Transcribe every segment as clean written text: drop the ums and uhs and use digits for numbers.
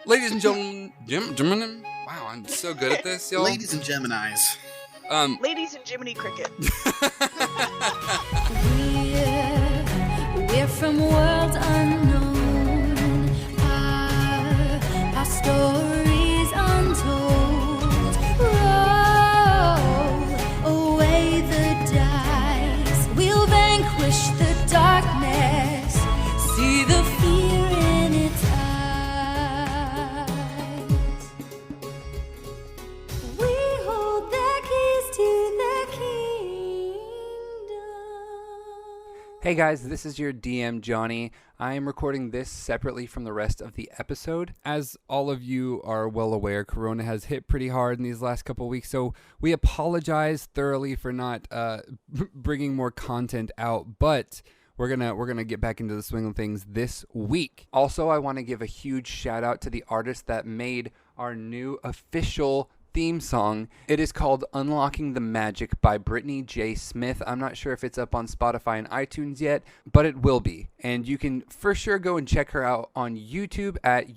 Ladies and gentlemen, wow, I'm so good at this, y'all. Ladies and Geminis. Ladies and Jiminy Cricket. We're from worlds unknown. Our stories untold. Roll away the dice. We'll vanquish the darkness. See the fear in its eyes. We hold the keys to the kingdom. Hey guys, this is your DM, Johnny. I am recording this separately from the rest of the episode. As all of you are well aware, Corona has hit pretty hard in these last couple of weeks, so we apologize thoroughly for not bringing more content out, but we're gonna get back into the swing of things this week. Also, I want to give a huge shout out to the artist that made our new official theme song. It is called Unlocking the Magic by Brittany J. Smith. I'm not sure if it's up on Spotify and iTunes yet, but it will be. And you can for sure go and check her out on YouTube at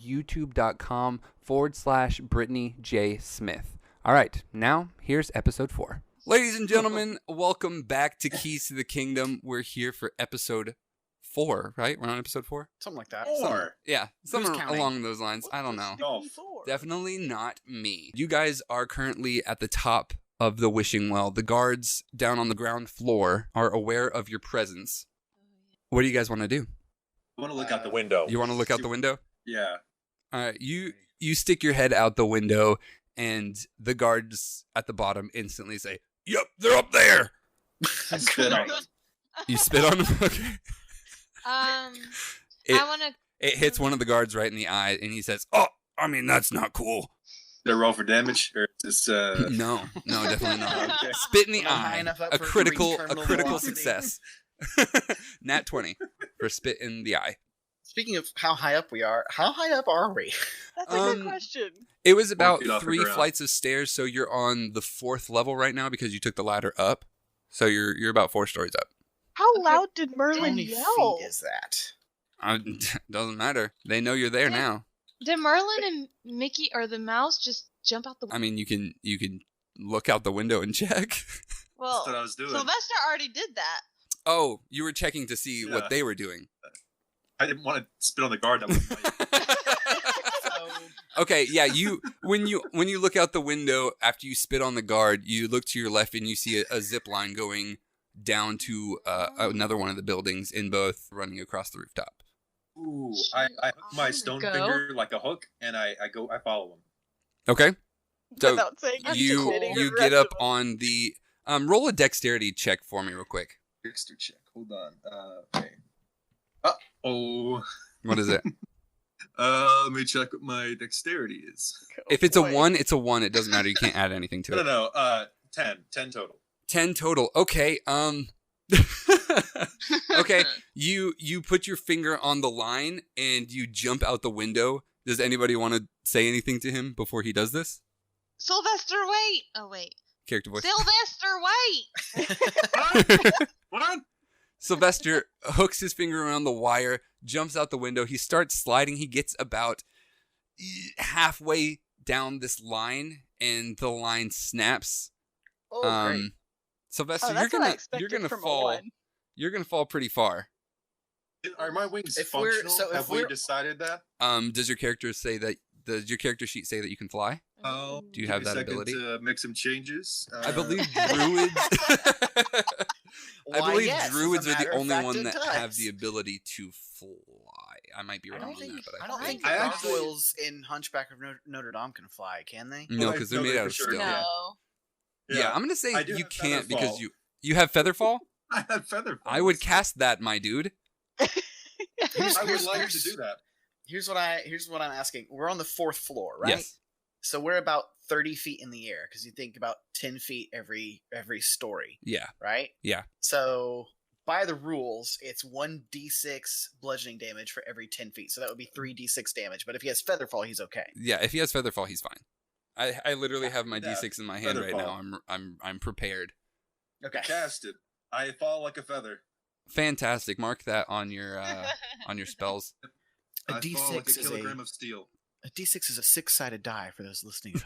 youtube.com/Brittany J. Smith. All right, now here's episode 4. Ladies and gentlemen, welcome back to Keys to the Kingdom. We're here for episode 4, right? We're on episode 4? Something like that. Yeah, somewhere counting? along those lines. I don't know. Golf. Definitely not me. You guys are currently at the top of the wishing well. The guards down on the ground floor are aware of your presence. What do you guys want to do? I want to look out the window. You want to look out the window? Yeah. All right, you stick your head out the window, and the guards at the bottom instantly say, "Yep, they're up there." I spit on them. You spit on them? Okay. I It, want to. it hits one of the guards right in the eye, and he says, "Oh, I mean, that's not cool." They roll for damage, or is this? No, definitely not. Okay. Spit in the Am I high eye. enough up A for critical terminal velocity? success. Nat 20 for spit in the eye. Speaking of how high up we are, how high up are we? That's a good question. It was about 4 feet off the 3 ground. flights of stairs, so you're on the 4th level right now because you took the ladder up. So you're about 4 stories up. How Okay. loud did How Merlin many yell? feet is that? Doesn't matter. They know you're there Yeah. now. Did Merlin and Mickey or the mouse just jump out the I mean, you can look out the window and check. Well, That's what I was doing. Sylvester already did that. Oh, you were checking to see Yeah. what they were doing. I didn't want to spit on the guard. That was Okay, yeah, when you look out the window after you spit on the guard, you look to your left and you see a zip line going down to another one of the buildings in both running across the rooftop. Ooh, I hook my stone Go. finger like a hook, and I go. I follow him. Okay, so Without saying you anything. you get up on the roll a dexterity check for me real quick. Trickster check. Hold on. Okay. Oh. What is it? Let me check what my dexterity is. If it's a 1, it's a 1. It doesn't matter. You can't add anything to it. No. 10 total. 10 total. Okay. Okay. You put your finger on the line and you jump out the window. Does anybody want to say anything to him before he does this? Sylvester, wait. Oh, wait. Character voice. Sylvester, wait. What? Sylvester hooks his finger around the wire, jumps out the window. He starts sliding. He gets about halfway down this line, and the line snaps. Oh, great. Sylvester, Oh, you're that's what I gonna expected from a fall. 1. You're gonna fall pretty far. Are my wings If we're- functional? so if Have we we're- decided that? Does your character sheet say that you can fly? Oh, Do you give have me a that second ability? to make some changes? I believe druids. I Why, believe yes, as a druids are the matter of only fact, one it that does. have the ability to fly. I might be I wrong don't on think, that, but I don't think I the actually- gargoyles in Hunchback of Notre Dame can fly, can they? no, Well, I because they're know made they out for of sure stone. can. No. Yeah, I'm gonna say I do you have can't because Featherfall. you have Featherfall. I have feather. I would cast that, my dude. I would Here's- like to do that. Here's what I'm asking. We're on the 4th floor, right? Yes. So we're about 30 feet in the air because you think about 10 feet every story, Yeah. right? Yeah. So by the rules, it's 1d6 bludgeoning damage for every 10 feet. So that would be 3d6 damage. But if he has Featherfall, he's okay. Yeah. If he has Featherfall, he's fine. I literally have my Yeah, D6 in my hand right now. Featherfall. I'm prepared. Okay. Cast it. I fall like a feather. Fantastic. Mark that on your spells. A I fall like D6 a is kilogram of steel. A D6 is a 6-sided die for those listening at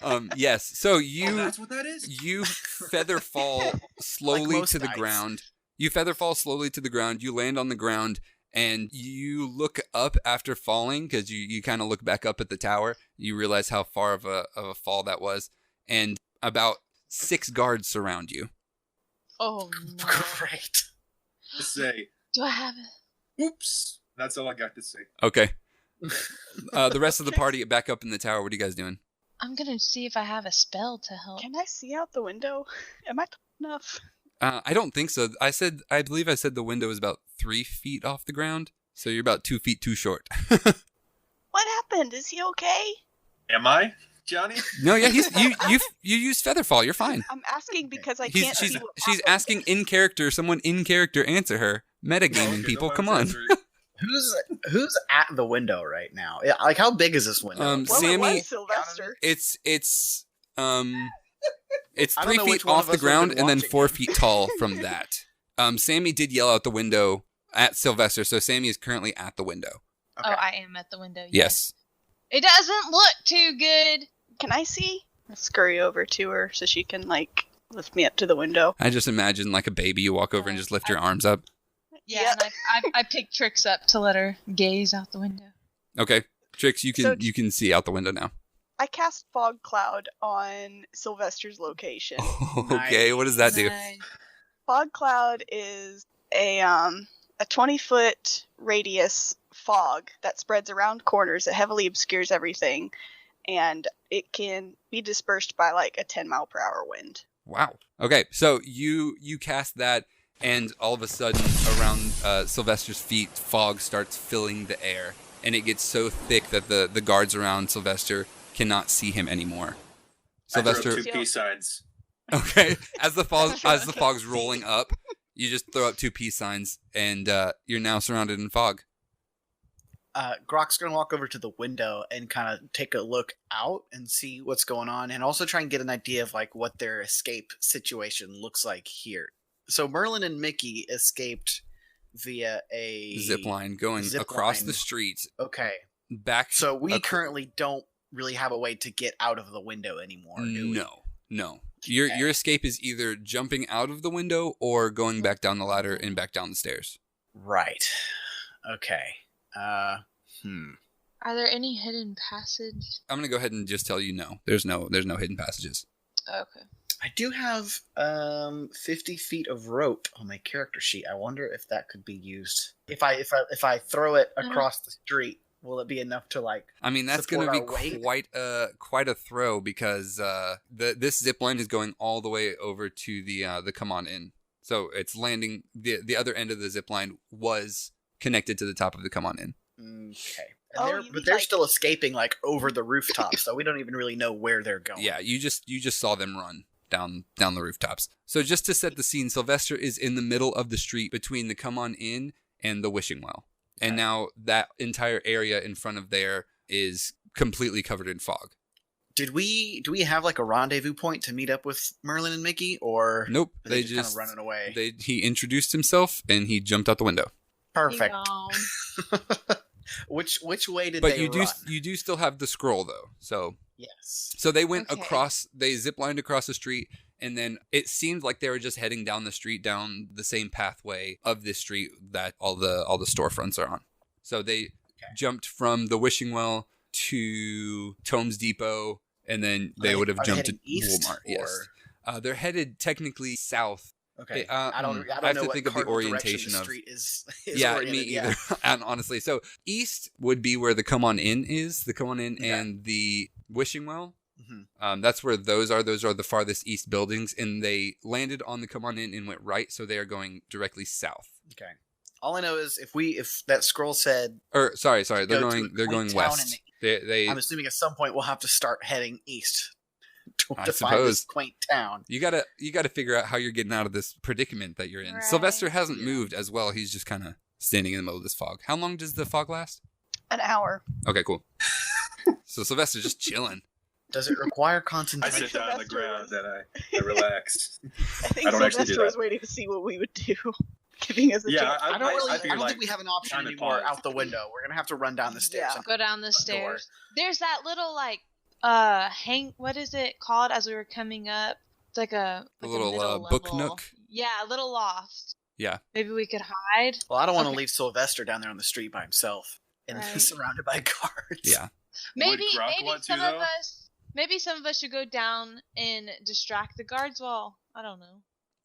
home. Yes. So that's what that is? you feather fall slowly most to the dice. ground. You feather fall slowly to the ground. You land on the ground, and you look up after falling because you kind of look back up at the tower. You realize how far of a fall that was, and about 6 guards surround you. Oh no. Great. To say, Do I have it? oops. That's all I got to say. Okay. The rest of the party back up in the tower. What are you guys doing? I'm gonna see if I have a spell to help. Can I see out the window? Am I tall enough? I don't think so. I believe I said the window is about 3 feet off the ground, so you're about 2 feet too short. What happened? Is he okay? Am I, Johnny? No, yeah, you used featherfall. You're fine. I'm asking because I can't see what She's happened. asking in character. Someone in character answer her. Metagaming Okay, people, no come on. answer. Who's at the window right now? Yeah, like, how big is this window? Well, Sammy, it was Sylvester. it's it's I 3 don't know feet which one off of the us has ground been and then watching 4 him. feet tall from that. Sammy did yell out the window at Sylvester, so Sammy is currently at the window. Okay. Oh, I am at the window. Yes. It doesn't look too good. Can I see? I'll scurry over to her so she can, like, lift me up to the window. I just imagine like a baby, you walk over and just lift your arms up. Yeah, and I picked Tricks up to let her gaze out the window. Okay. Tricks, you So- can see out the window now. I cast Fog Cloud on Sylvester's location. Okay, what does that do? Nice. Fog Cloud is a 20-foot radius fog that spreads around corners. It heavily obscures everything, and it can be dispersed by like a 10-mile-per-hour wind. Wow. Okay, so you cast that, and all of a sudden, around Sylvester's feet, fog starts filling the air, and it gets so thick that the guards around Sylvester cannot see him anymore. I throw Sylvester. 2 peace signs. Okay, as the fog's rolling up, you just throw up 2 peace signs, and you're now surrounded in fog. Grok's gonna walk over to the window and kind of take a look out and see what's going on, and also try and get an idea of like what their escape situation looks like here. So Merlin and Mickey escaped via a Zip line going zip across line. the street, Okay, back. so we ac- currently don't really have a way to get out of the window anymore. Do we? No. Your escape is either jumping out of the window or going back down the ladder and back down the stairs. Right. Okay. Are there any hidden passage? I'm gonna go ahead and just tell you no. There's no hidden passages. Okay. I do have 50 feet of rope on my character sheet. I wonder if that could be used. If I throw it across the street, will it be enough to like? I mean, that's support going to our be weight? quite a throw because this zip line is going all the way over to the come on in. So it's landing. The other end of the zip line was connected to the top of the come on in. Okay. Oh, And you but mean, they're like- still escaping like over the rooftop, so we don't even really know where they're going. Yeah, you just saw them run down the rooftops. So just to set the scene, Sylvester is in the middle of the street between the come on in and the wishing well. And Okay. now that entire area in front of there is completely covered in fog. Do we have like a rendezvous point to meet up with Merlin and Mickey, or Nope, are they just kind of running away? he introduced himself and he jumped out the window. Perfect. Gone. Which way did But they run? you do still have the scroll though. Yes. So they went Okay. across, they ziplined across the street, and then it seemed like they were just heading down the street, down the same pathway of this street that all the storefronts are on. So they jumped from the wishing well to Tomes Depot, and then they would have Are they jumped to heading east, Walmart. Yes, or- they're headed technically south. Okay. I don't have know to what think of the cardinal direction orientation the of. street is Yeah, oriented. me either. And honestly, so east would be where the come on in is. The come on in Okay. and the wishing well. Mhm. That's where those are. Those are the farthest east buildings, and they landed on the come on in and went right, so they are going directly south. Okay. All I know is if that scroll said, Or sorry, they're go to going a they're going quaint town west. They I'm assuming at some point we'll have to start heading east to I find this suppose. quaint town. you gotta figure out how you're getting out of this predicament that you're in. Right. Sylvester hasn't moved as well. He's just kind of standing in the middle of this fog. How long does the fog last? An hour. Okay, cool. So Sylvester's just chilling. Does it require I concentration? sit down on the Sylvester ground was- and I relax. I think I don't actually do Sylvester was that. waiting to see what we would do. giving us a Yeah, chance. I don't really. I figured, don't like, think we have an option time to anymore pause. out the window. We're gonna have to run down the stairs. Yeah. and Go down the door. stairs. There's that little what is it called as we were coming up? It's like a little middle book level. nook. Yeah, a little loft. Yeah. Maybe we could hide. Well, I don't want to Okay. leave Sylvester down there on the street by himself and Right. surrounded by guards. Yeah. Maybe Grok want to, some of though? us. Maybe some of us should go down and distract the guards. Well, I don't know.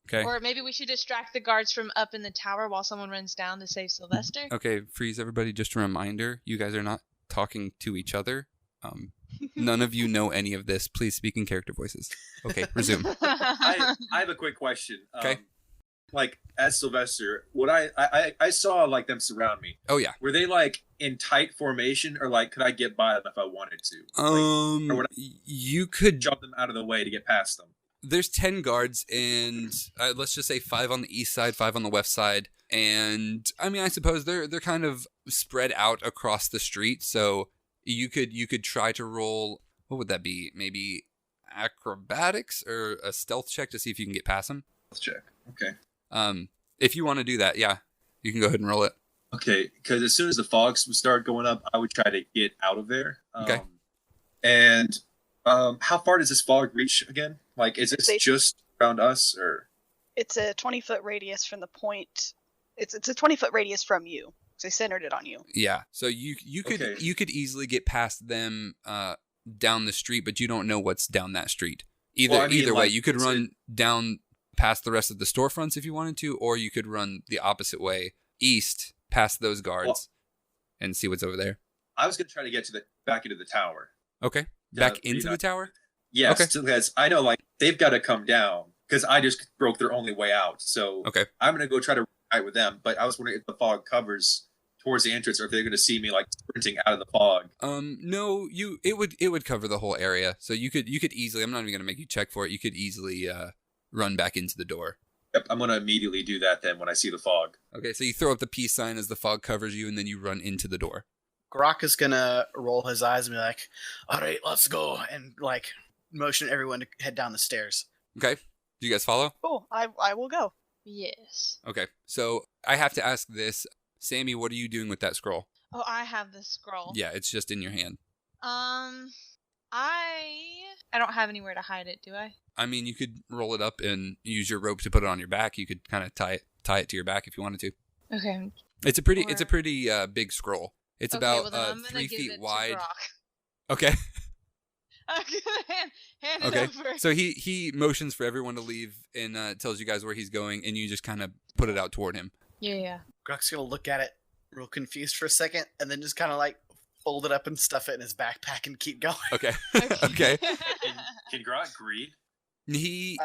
Okay. Or maybe we should distract the guards from up in the tower while someone runs down to save Sylvester. Okay, freeze everybody. Just a reminder, you guys are not talking to each other. None of you know any of this. Please speak in character voices. Okay, resume. I have a quick question. Okay. Like, as Sylvester, what I saw, like, them surround me. Oh yeah. Were they, like, in tight formation, or, like, could I get by them if I wanted to? Or would I You could. jump them out of the way to get past them? There's 10 guards, and let's just say 5 on the east side, 5 on the west side, and I mean, I suppose they're kind of spread out across the street. So you could try to roll. What would that be? Maybe acrobatics or a stealth check to see if you can get past them. Let's check. Okay. If you want to do that, yeah, you can go ahead and roll it. Okay, because as soon as the fogs would start going up, I would try to get out of there. Okay. And how far does this fog reach again? Like, is this just around us, or? It's a 20-foot radius from the point. It's a 20-foot radius from you. So they centered it on you. Yeah. So you could Okay. you could easily get past them down the street, but you don't know what's down that street. Either Well, I mean, either way, like, you could is run down past the rest of the storefronts if you wanted to, or you could run the opposite way, east, past those guards, and see what's over there. I was gonna try to get back into the tower. Okay. Yeah, Back into the tower? Yes, Okay. because I know, like, they've got to come down because I just broke their only way out. So Okay. I'm gonna go try to ride with them. But I was wondering if the fog covers towards the entrance, or if they're gonna see me like sprinting out of the fog. No, it would cover the whole area. So you could easily, I'm not even gonna make you check for it, you could easily run back into the door. Yep, I'm gonna immediately do that then when I see the fog. Okay, so you throw up the peace sign as the fog covers you, and then you run into the door. Grok is gonna roll his eyes and be like, "All right, let's go," and like motion everyone to head down the stairs. Okay. Do you guys follow? Cool. I will go. Yes. Okay. So I have to ask this. Sammy, what are you doing with that scroll? Oh, I have the scroll. Yeah, it's just in your hand. I don't have anywhere to hide it, do I? I mean, you could roll it up and use your rope to put it on your back. You could kind of tie it to your back if you wanted to. Okay. It's a pretty big scroll. It's Okay, about well, then I'm gonna 3 give feet it to wide. Grok. Okay. I'm gonna hand it Okay. over. So he motions for everyone to leave and tells you guys where he's going, and you just kind of put it out toward him. Yeah. Grok's gonna look at it real confused for a second, and then just kind of like fold it up and stuff it in his backpack and keep going. Okay. Okay. Can Grok greed? He.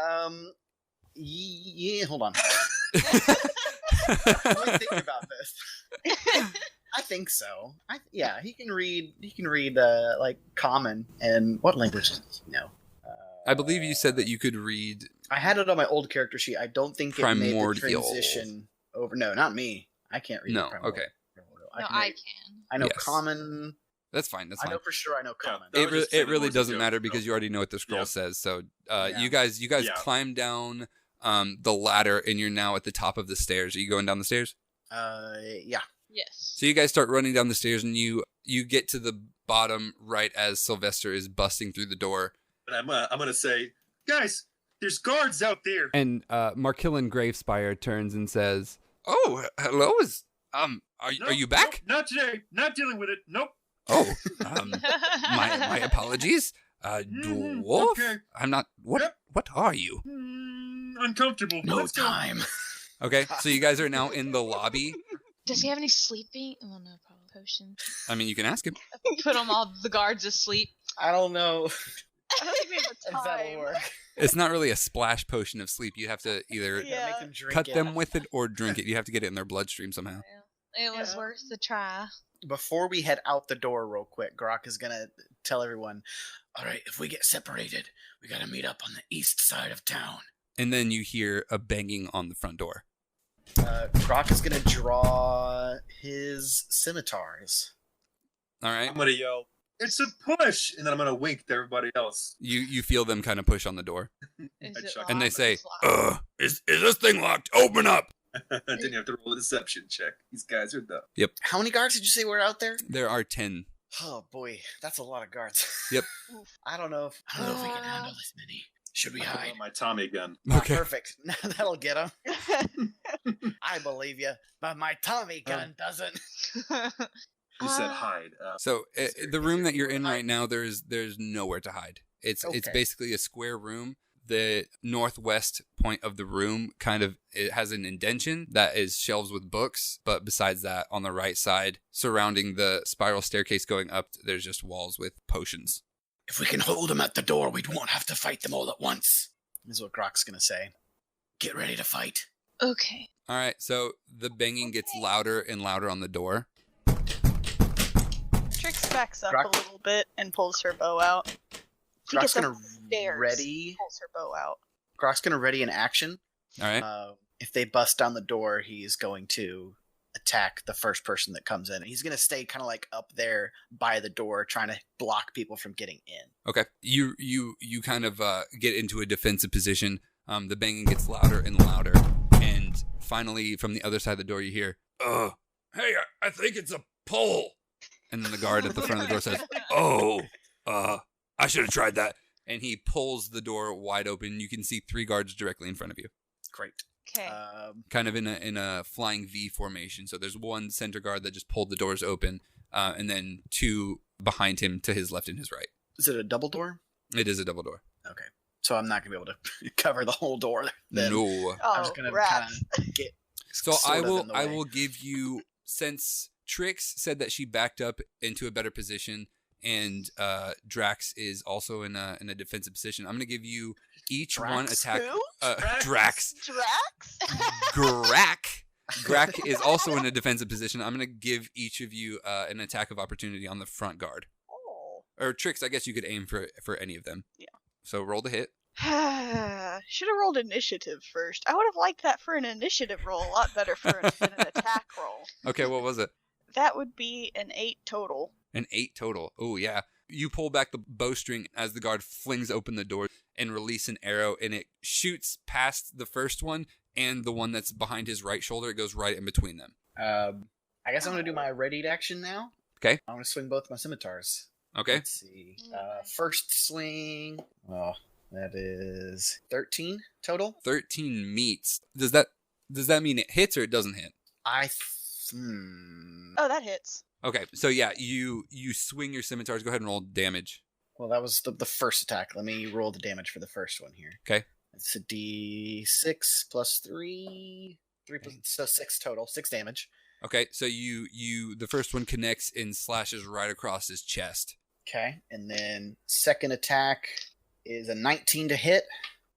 Yeah. Hold on. Let me think about this. I think so. Yeah, he can read. He can read like common and what languages? No. I believe you said that you could read. I had it on my old character sheet. I don't think it made the Primordial. transition over. No, not me. I can't read. No. Primordial. Okay. No, I can. I know Yes. common. That's fine. That's I fine. know for sure. I know common. That was just It seven really words doesn't ago, matter so- because you already know what the scroll Yeah. says. So Yeah. you guys Yeah. climb down the ladder and you're now at the top of the stairs. Are you going down the stairs? Yeah. Yes. So you guys start running down the stairs and you get to the bottom right as Sylvester is busting through the door. And I'm gonna say, guys, there's guards out there. And Markillan Gravespire turns and says, "Oh, hello. Are you back? Nope, not today. Not dealing with it. Nope. Oh, my apologies. Dwarf? Okay. I'm not. What? Yep. What are you? Uncomfortable. No Let's go. time. Okay, so you guys are now in the lobby. Does he have any sleeping? Oh no, probably potion. I mean, you can ask him. Put them all the guards asleep. I don't know I don't think we have if a that'll time. work. It's not really a splash potion of sleep. You have to either Yeah. Make them drink cut it. them with it or drink it. You have to get it in their bloodstream somehow. It was Yeah. worth the try. Before we head out the door real quick, Grok is going to tell everyone, all right, if we get separated, we got to meet up on the east side of town. And then you hear a banging on the front door. Grok is going to draw his scimitars. All right. I'm gonna yell, "It's a push!" and then I'm gonna wink to everybody else. You feel them kind of push on the door. Is And it chuck- And they locked? say, It's locked. is this thing locked? Open up. Didn't have to roll a deception check. These guys are dumb. How many guards did you say were out there? There are 10. Oh boy, that's a lot of guards. Yep. I don't know if we can handle this many. Should we I hide? got my Tommy gun. Okay. Perfect. That'll get them. I believe you, but my Tommy gun doesn't. You said hide. So Is there- the is room there that you're anywhere in to hide? right now, there's nowhere to hide. It's Okay. basically a square room. The northwest point of the room it has an indention that is shelves with books, but besides that, on the right side, surrounding the spiral staircase going up, there's just walls with potions. If we can hold them at the door, we won't have to fight them all at once. This is what Grok's gonna say. Get ready to fight. Okay. All right, so the banging gets louder and louder on the door. Trix backs up Grok- a little bit and pulls her bow out. She Grok's gets gonna upstairs, ready. pulls her bow out. Grok's gonna ready an action. All right. If they bust down the door, he's going to attack the first person that comes in. He's gonna stay kind of like up there by the door, trying to block people from getting in. Okay. You kind of get into a defensive position. The banging gets louder and louder, and finally, from the other side of the door, you hear, hey, I think it's a pole. And then the guard at the front of the door says, I should have tried that. And he pulls the door wide open. You can see 3 guards directly in front of you, Great. Okay. kind of in a flying V formation. So there's one center guard that just pulled the doors open, and then 2 behind him to his left and his right. Is it a double door? It is a double door. Okay. So I'm not gonna be able to cover the whole door. Then. No. I'm Oh, just gonna rats. kind of get. So sort I of will in the I way. will give you, since Trix said that she backed up into a better position, and Drax is also in a defensive position. I'm gonna give you each one Drax? attack. Who? Drax. Drax? Grak is also in a defensive position. I'm gonna give each of you an attack of opportunity on the front guard. Oh. Or Trix, I guess you could aim for any of them. Yeah. So roll the hit. Should have rolled initiative first. I would have liked that for an initiative roll a lot better than an attack roll. Okay, what was it? That would be an 8 total. An 8 total. Oh, yeah. You pull back the bowstring as the guard flings open the door and release an arrow, and it shoots past the first one and the one that's behind his right shoulder. It goes right in between them. I guess I'm gonna do my readied action now. Okay. I'm gonna swing both my scimitars. Okay. Let's see. First swing. Oh, that is 13 total. 13 meets. Does that mean it hits or it doesn't hit? Oh, that hits. Okay, so yeah, you swing your scimitars. Go ahead and roll damage. Well, that was the first attack. Let me roll the damage for the first one here. Okay. It's a D6 plus 3. So 6 total. 6 damage. Okay, so the first one connects and slashes right across his chest. Okay. And then second attack is a 19 to hit.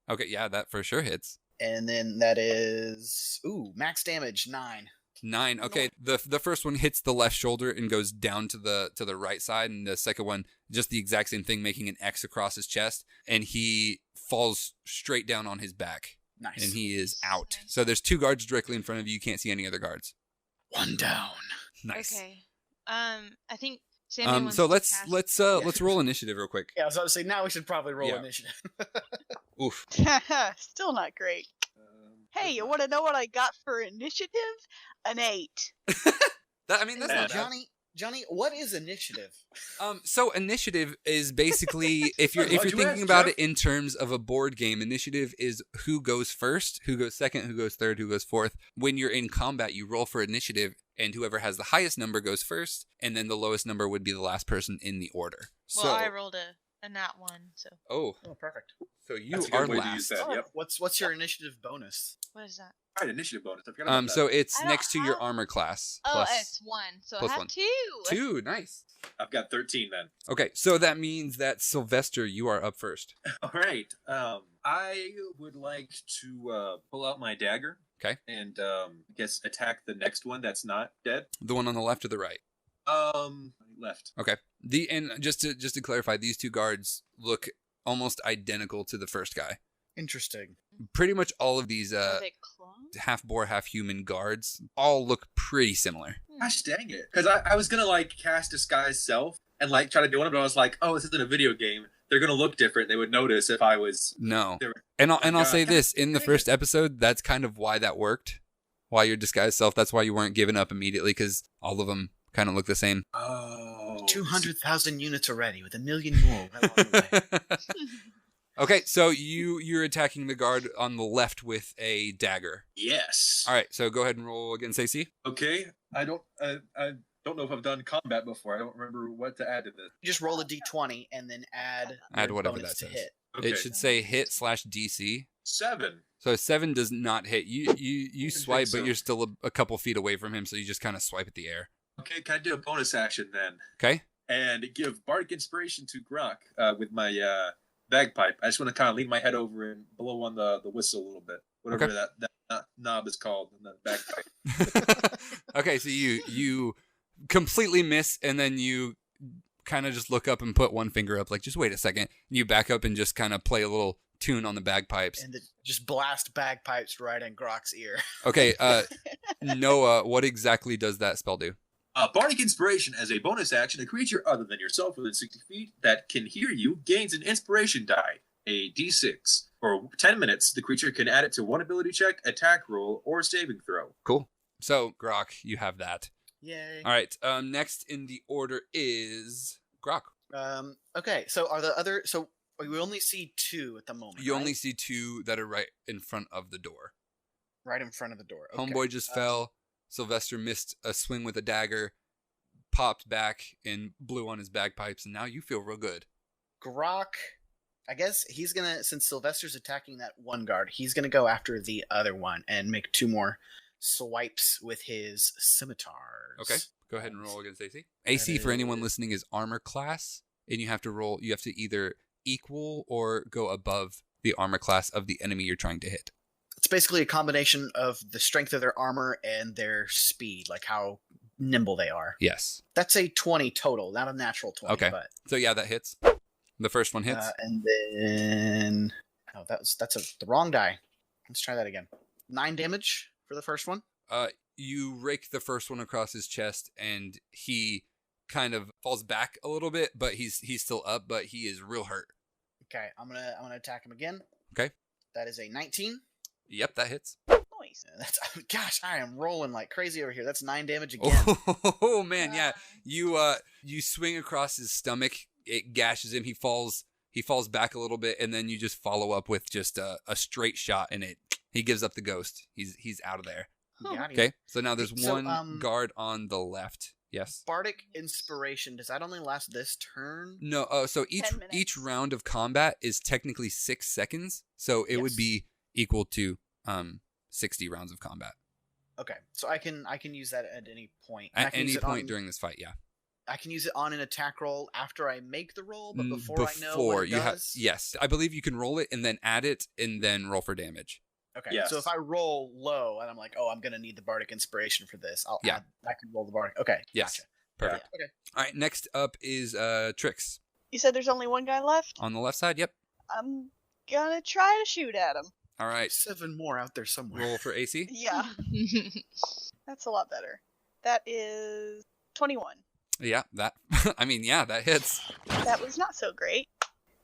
Okay, yeah, that for sure hits. And then that is max damage 9. 9. Okay, the first one hits the left shoulder and goes down to the right side, and the second one just the exact same thing, making an X across his chest, and he falls straight down on his back. Nice. And he is out. So there's 2 guards directly in front of you. You can't see any other guards. One down. Nice. Okay. I think Sammy wants So to let's cast- roll initiative real quick. Yeah, so I was saying now we should probably roll Yeah. initiative. Oof. Still not great. Hey, you want to know what I got for initiative? An 8. That's not bad. Johnny, what is initiative? So initiative is basically if you're Why'd you thinking ask, about Jeff? it in terms of a board game, initiative is who goes first, who goes second, who goes third, who goes fourth. When you're in combat, you roll for initiative, and whoever has the highest number goes first, and then the lowest number would be the last person in the order. Well, I rolled a nat 1, so Oh, Perfect. so you That's a are good way to use last. that. Yep. What's your initiative bonus? what is that? Right, initiative bonus. I forgot about that. So it's I don't next to your have- armor class. Oh, plus it's 1, so plus I have 1. 2. 2. Nice. I've got 13 then. Okay, so that means that Sylvester, you are up first. All right. I would like to pull out my dagger. Okay. And I guess attack the next one that's not dead. The one on the left or the right? Left. Okay. And just to clarify, these 2 guards look almost identical to the first guy. Interesting. Pretty much all of these Are they clones? half boar, half human guards all look pretty similar. Gosh dang it! Because I was gonna cast disguise self and try to do one, but I was like, oh, this isn't a video game. They're gonna look different. They would notice if I was. No. They were- And I'll say God. this, in the Dang first episode, that's kind of why that worked. while your disguised self. That's why you weren't giving up immediately, because all of them kind of look the same. Oh. 200,000 units already, with 1 million more well on the way. Okay, so you're attacking the guard on the left with a dagger. Yes. All right, so go ahead and roll against AC. Okay. I don't know if I've done combat before. I don't remember what to add to this. You just roll a d20 and then add your whatever bonus that to says. hit. Okay. It should say hit/DC. 7. So a 7 does not hit. You think swipe, so. but you're still a couple feet away from him, so you just kind of swipe at the air. Okay, can I do a bonus action then? Okay? And give bardic inspiration to Grak with my bagpipe. I just want to kind of lean my head over and blow on the whistle a little bit. Whatever Okay. that knob is called in the bagpipe. Okay, so you completely miss, and then you kind of just look up and put one finger up, like, just wait a second. And you back up and just kind of play a little tune on the bagpipes. And just blast bagpipes right in Grok's ear. Okay, Noah, what exactly does that spell do? Bardic Inspiration, as a bonus action, a creature other than yourself within 60 feet that can hear you gains an inspiration die, a d6. For 10 minutes, the creature can add it to one ability check, attack roll, or saving throw. Cool. So, Grok, you have that. Yay. All right, next in the order is Grok. Okay, so are the other... So we only see 2 at the moment, You right? only see 2 that are right in front of the door. Right in front of the door. Okay. Homeboy just fell. Sylvester missed a swing with a dagger, popped back, and blew on his bagpipes, and now you feel real good. Grok, I guess he's gonna, since Sylvester's attacking that one guard, he's gonna go after the other one and make 2 more swipes with his scimitars. Okay, go ahead and roll against AC. AC, for anyone listening, is armor class, and you have to either equal or go above the armor class of the enemy you're trying to hit. It's basically a combination of the strength of their armor and their speed, like how nimble they are. Yes. That's a 20 total, not a natural 20. Okay. But, So yeah, that hits. The first one hits. and then... Oh, that's the wrong die. Let's try that again. 9 damage for the first one. You rake the first one across his chest, and he kind of falls back a little bit, but he's still up, but he is real hurt. Okay, I'm gonna attack him again. Okay. That is a 19. Yep, that hits. Noise. That's gosh, I am rolling like crazy over here. That's 9 damage again. Oh man, yeah. You swing across his stomach. It gashes him. He falls back a little bit, and then you just follow up with just a straight shot, and he gives up the ghost. He's out of there. Got him. Okay, so now there's So, one guard on the left. Yes. Bardic Inspiration, does that only last this turn? No. So 10 minutes. each round of combat is technically 6 seconds. So it would Yes. be equal to 60 rounds of combat Okay, so I can use that at any point. And I at can use any it point on- during this fight. Yeah. I can use it on an attack roll after I make the roll, but before I know Before what it you have, does? yes, I believe you can roll it and then add it and then roll for damage. Okay, Yes. so if I roll low and I'm like, oh, I'm gonna need the Bardic Inspiration for this, Yeah. I can roll the Bardic. Okay, Yes. gotcha. Perfect. Okay. All right. Next up is Tricks You said there's only one guy left? on the left side. Yep. I'm gonna try to shoot at him. All right. 7 more out there somewhere. Roll for AC. Yeah, that's a lot better. That is 21. Yeah. That. I mean, yeah, that hits. That was not so great.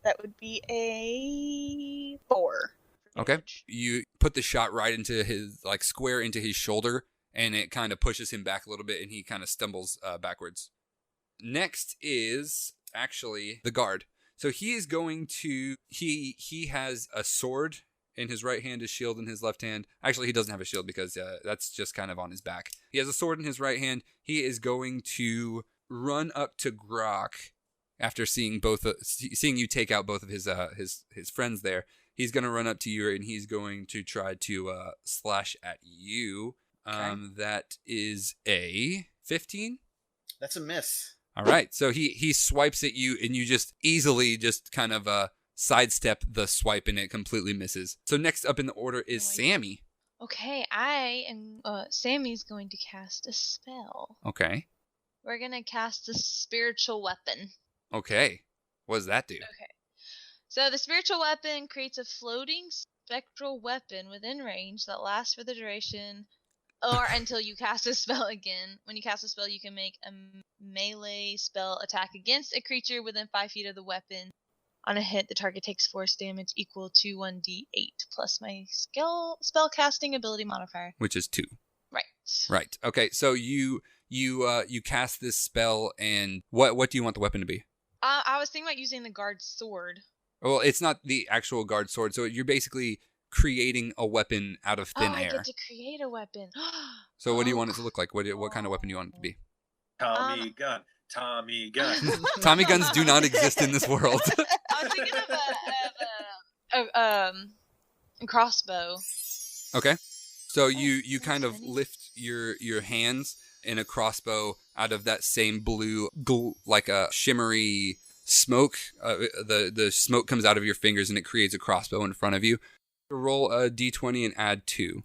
That would be a 4. for Okay. damage. You put the shot right into his, like, square into his shoulder, and it kind of pushes him back a little bit, and he kind of stumbles backwards. Next is actually the guard. So he is going to, he has a sword in his right hand, a shield in his left hand. Actually, he doesn't have a shield because that's just kind of on his back. He has a sword in his right hand. He is going to run up to Grok after seeing you take out both of his friends there. He's going to run up to you, and he's going to try to slash at you. Okay. That is a 15. That's a miss. All right. So he swipes at you, and you just easily just kind of sidestep the swipe, and it completely misses. So next up in the order is Nice. Sammy. Okay, I am. Sammy's going to cast a spell. Okay. We're gonna cast a spiritual weapon. Okay. What does that do? Okay. So the spiritual weapon creates a floating spectral weapon within range that lasts for the duration or until you cast a spell again. When you cast a spell, you can make a melee spell attack against a creature within 5 feet of the weapon. On a hit, the target takes force damage equal to 1d8 plus my spell casting ability modifier. Which is 2. Right. Okay. So you cast this spell, and what do you want the weapon to be? I was thinking about using the guard's sword. Well, it's not the actual guard sword, so you're basically creating a weapon out of thin I air. get to create a weapon. So what do you want it to look like? What kind of weapon do you want it to be? Tommy gun. Tommy gun. Tommy guns do not exist in this world. I was thinking of a crossbow. Okay. So you kind of lift your hands in a crossbow out of that same blue, like a shimmery smoke. The smoke comes out of your fingers and it creates a crossbow in front of you. Roll a d20 and add 2.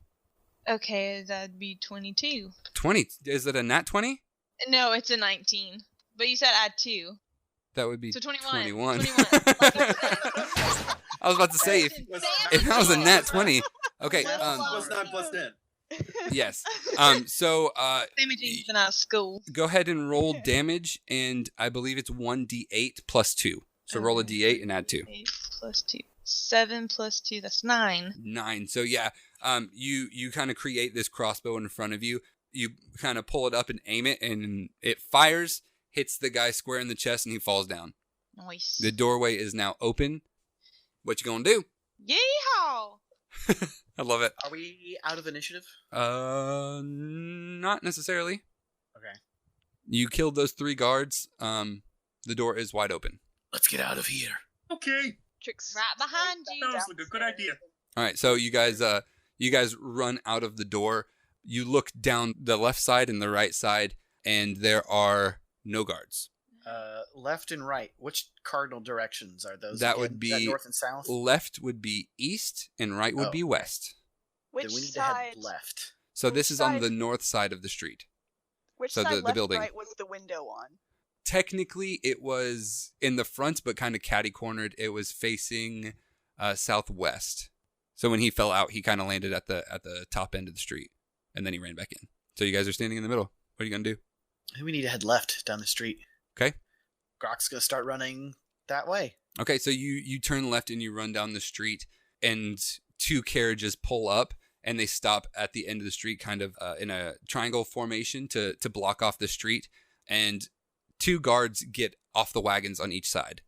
Okay, that'd be 22. 20. Is it a nat 20? No, it's a 19. But you said add 2. That would be So 21. 21. 21. I was about to say, if that was a nat 20. Okay. Plus 9 plus 10. Yes. So Imaging's been out of school. go ahead and roll damage, and I believe it's 1d8 plus 2. So roll a d8 and add 2. 8 plus 2. 7 plus 2, that's 9. 9. So yeah, you kind of create this crossbow in front of you. You kind of pull it up and aim it, and it fires, hits the guy square in the chest, and he falls down. Nice. The doorway is now open. What you gonna do? Yeehaw! I love it. Are we out of initiative? Not necessarily. Okay. You killed those 3 guards. The door is wide open. Let's get out of here. Okay. Tricks. Right behind you. Sounds like a good idea. All right, so you guys run out of the door. You look down the left side and the right side, and there are no guards. Left and right. Which cardinal directions are those? That again? would Is be that north and south. Left would be east, and right would be west. Which Then we need side? to head left. So this Which is on side? the north side of the street. Which So side? the left, building. right was the window on? Technically, it was in the front, but kind of catty-cornered. It was facing southwest. So when he fell out, he kind of landed at the top end of the street, and then he ran back in. So you guys are standing in the middle. What are you gonna do? I think we need to head left down the street. Okay. Grok's gonna start running that way. Okay, so you turn left and you run down the street, and 2 carriages pull up, and they stop at the end of the street, kind of in a triangle formation to block off the street, and 2 guards get off the wagons on each side.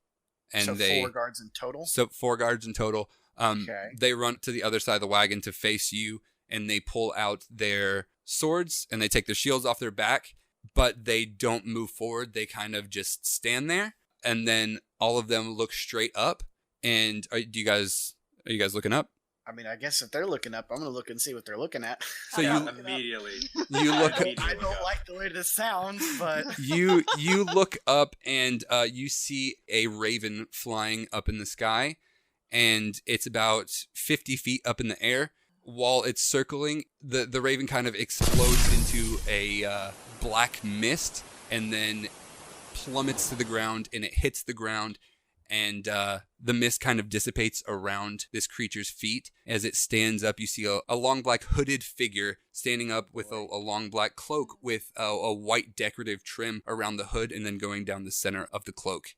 And So they 4 guards in total. So 4 guards in total. Okay. They run to the other side of the wagon to face you, and they pull out their swords, and they take their shields off their back, but they don't move forward. They kind of just stand there, and then all of them look straight up. And are you guys looking up? I mean, I guess if they're looking up, I'm gonna look and see what they're looking at. So Yeah. you Immediately. look I don't like the way this sounds, but you look up, and you see a raven flying up in the sky, and it's about 50 feet up in the air. While it's circling, the raven kind of explodes into a black mist, and then plummets to the ground, and it hits the ground, and the mist kind of dissipates around this creature's feet. As it stands up, you see a long black hooded figure standing up with a long black cloak with a white decorative trim around the hood, and then going down the center of the cloak.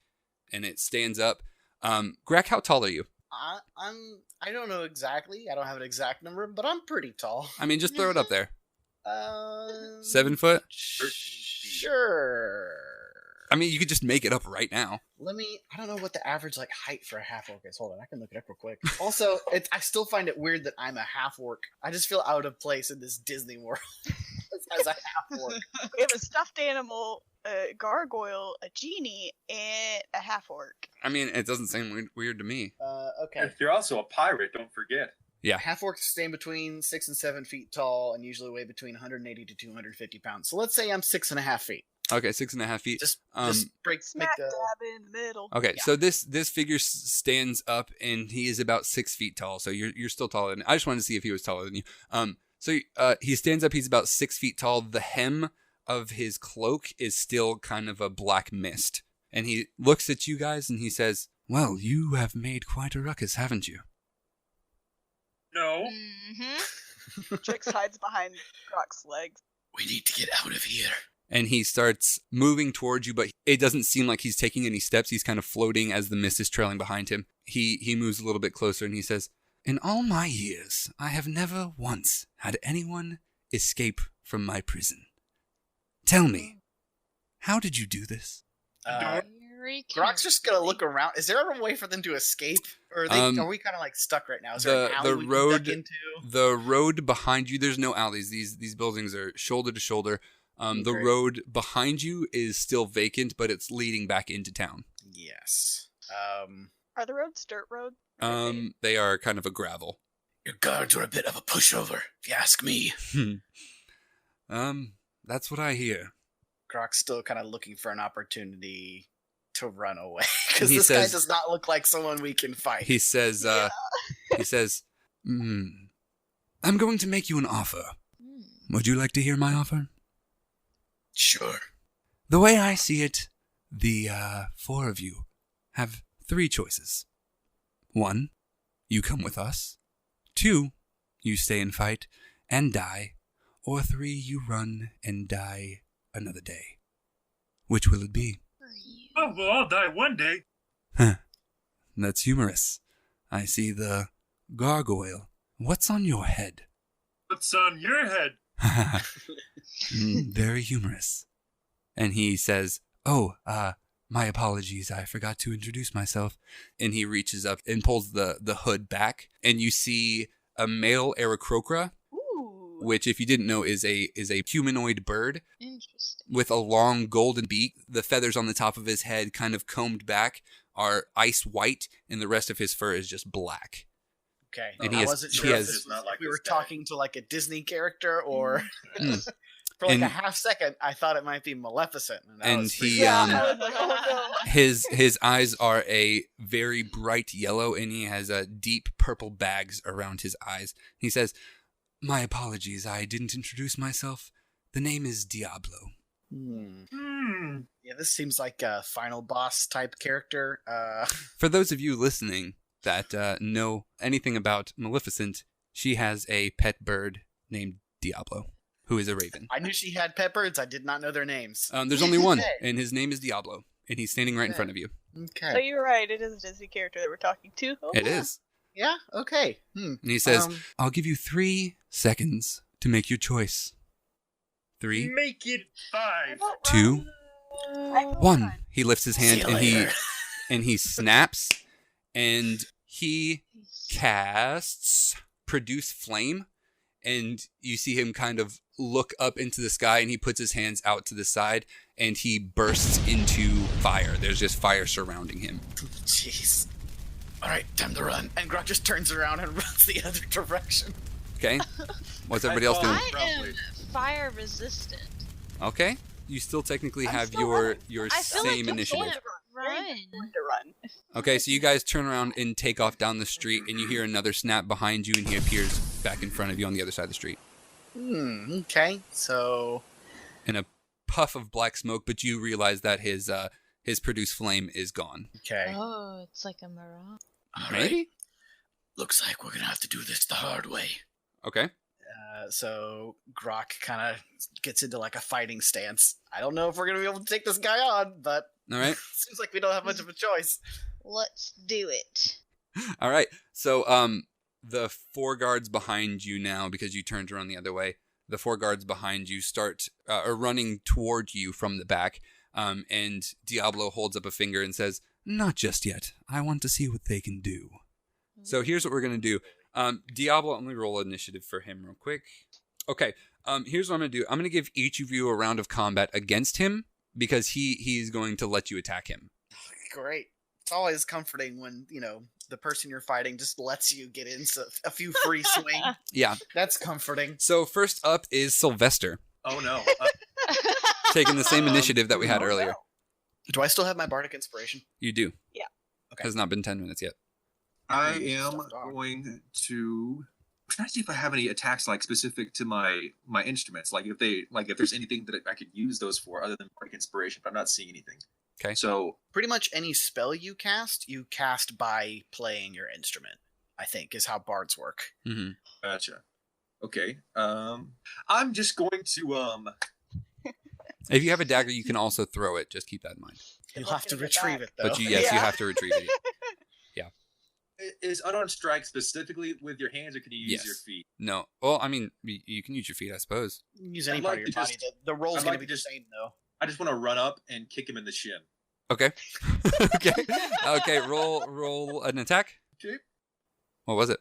And it stands up. Grak, how tall are you? I don't know exactly. I don't have an exact number, but I'm pretty tall. I mean, just throw it up there. 7 foot? Sure. I mean, you could just make it up right now. I don't know what the average height for a half orc is. Hold on, I can look it up real quick. Also, I still find it weird that I'm a half orc. I just feel out of place in this Disney world as a half orc. We have a stuffed animal, a gargoyle, a genie, and a half orc. I mean, it doesn't seem weird to me. Okay. If you're also a pirate, don't forget. Yeah. Half orcs stand between 6 and 7 feet tall and usually weigh between 180 to 250 pounds. So let's say I'm 6.5 feet. Okay, 6.5 feet. Just make Smack the. dab in the middle. Okay, Yeah. so this figure stands up, and he is about 6 feet tall. So you're still taller than. I just wanted to see if he was taller than you. So he stands up. He's about 6 feet tall. The hem of his cloak is still kind of a black mist, and he looks at you guys and he says, "Well, you have made quite a ruckus, haven't you?" No. Mm-hmm. Trix hides behind Grok's legs. We need to get out of here. And he starts moving towards you, but it doesn't seem like he's taking any steps. He's kind of floating as the mist is trailing behind him. He moves a little bit closer and he says, "In all my years, I have never once had anyone escape from my prison. Tell me, how did you do this? Very Grok's just gonna carefully. look around. Is there a way for them to escape, or are we kind of like stuck right now? Is there an alley the we can road duck into? the road behind you, there's no alleys. These buildings are shoulder to shoulder. The Great. road behind you is still vacant, but it's leading back into town. Yes. Are the roads dirt road? Or are they- They are kind of a gravel. Your guards are a bit of a pushover, if you ask me. That's what I hear. Grok's still kind of looking for an opportunity to run away because He this guy says- does not look like someone we can fight. He says, I'm going to make you an offer. Would you like to hear my offer? Sure. The way I see it, the 4 of you have 3 choices. 1, you come with us. 2, you stay and fight and die. Or 3, you run and die another day. Which will it be? Oh, well, I'll die one day. Huh. That's humorous. I see the gargoyle. What's on your head? What's on your head? Very humorous. And he says, "Oh, my apologies. I forgot to introduce myself." And he reaches up and pulls the hood back, and you see a male Aarakocra, Ooh. which, if you didn't know, is a humanoid bird Interesting. with a long golden beak. The feathers on the top of his head, kind of combed back, are ice white, and the rest of his fur is just black. Okay. And I wasn't sure he if has- we were talking to like a Disney character or Mm. for like And- a half second I thought it might be Maleficent. And, that And was pretty he, bad. I was like, oh no. His eyes are a very bright yellow, and he has deep purple bags around his eyes. He says, "My apologies, I didn't introduce myself. The name is Diablo." Yeah, this seems like a final boss type character. For those of you listening that know anything about Maleficent, she has a pet bird named Diablo, who is a raven. I knew she had pet birds. I did not know their names. There's only one, Okay. and his name is Diablo, and he's standing right in Okay. front of you. So Okay. you're right. It is a Disney character that we're talking to. Oh, It yeah. is. Yeah. Okay. And he says, Um, "I'll give you 3 seconds to make your choice. 3, Make it 5. 2, I vote 1. run. He lifts his See hand you and later. he snaps, and he casts Produce Flame, and you see him kind of look up into the sky, and he puts his hands out to the side, and he bursts into fire. There's just fire surrounding him. Jeez. All right, time to run. And Grok just turns around and runs the other direction. Okay? What's everybody else doing? I am Roughly. fire resistant. Okay? You still technically I'm have still your running. I feel same like initiative. I can't run. Going to run. Okay, so you guys turn around and take off down the street, and you hear another snap behind you, and he appears back in front of you on the other side of the street. Okay. So, In a puff of black smoke, but you realize that his Produce Flame is gone. okay. Oh, it's like a mirage. All right. Maybe? Looks like we're going to have to do this the hard way. Okay. So Grok kind of gets into like a fighting stance. I don't know if we're going to be able to take this guy on, but All right. seems like we don't have much of a choice. Let's do it. All right. So, the 4 guards behind you now, because you turned around the other way, the 4 guards behind you are running toward you from the back. And Diablo holds up a finger and says, "Not just yet. I want to see what they can do." So here's what we're going to do. Diablo, let me roll initiative for him real quick. Okay. Here's what I'm going to do. I'm going to give each of you a round of combat against him, because he's going to let you attack him. Great. It's always comforting when, the person you're fighting just lets you get in a few free swings. Yeah. That's comforting. So first up is Sylvester, Oh, no. taking the same initiative that we had Oh, earlier. no. Do I still have my bardic inspiration? You do. Yeah. Okay. Has not been 10 minutes yet. I am Stuffed dog. going to... I'm trying to see if I have any attacks like specific to my instruments. Like if there's anything that I could use those for other than bardic inspiration, but I'm not seeing anything. Okay. So Pretty much any spell you cast by playing your instrument, I think, is how bards work. Mm-hmm. gotcha. Okay. I'm just going to If you have a dagger, you can also throw it. Just keep that in mind. You'll have to retrieve it, though. But you have to retrieve it. Is unarmed strike specifically with your hands, or can you use your Yes. feet? No. Well, I mean, you can use your feet, I suppose. Use any I'd part like of your to body. just- The roll's I'd going like to be to the just- same, though. I just want to run up and kick him in the shin. Okay. Okay. Okay. Roll an attack. Okay. What was it?